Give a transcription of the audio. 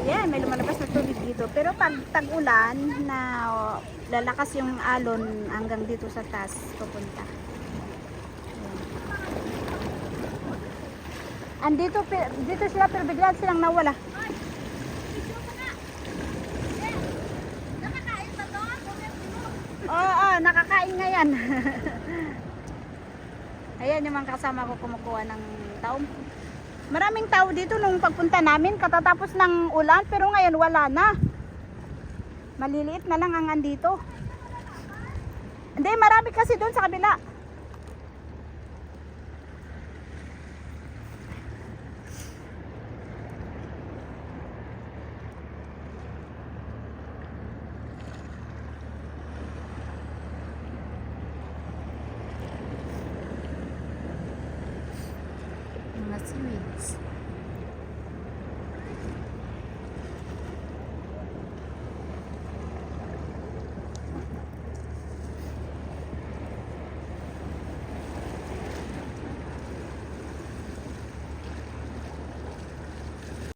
Yan, may lumalabas na tubig dito. Pero pag tag-ulan na lalakas yung alon hanggang dito sa taas pupunta. Andito dito sila pero bigla silang nawala. Nakakain ba to? Oo, nakakain nga yan. Ayan yung mga kasama ko kumukuha ng tao. Maraming tao dito nung pagpunta namin katatapos ng ulan pero ngayon wala na. Maliliit na lang ang andito. Hindi, marami kasi doon sa kabila. Mga seaweeds.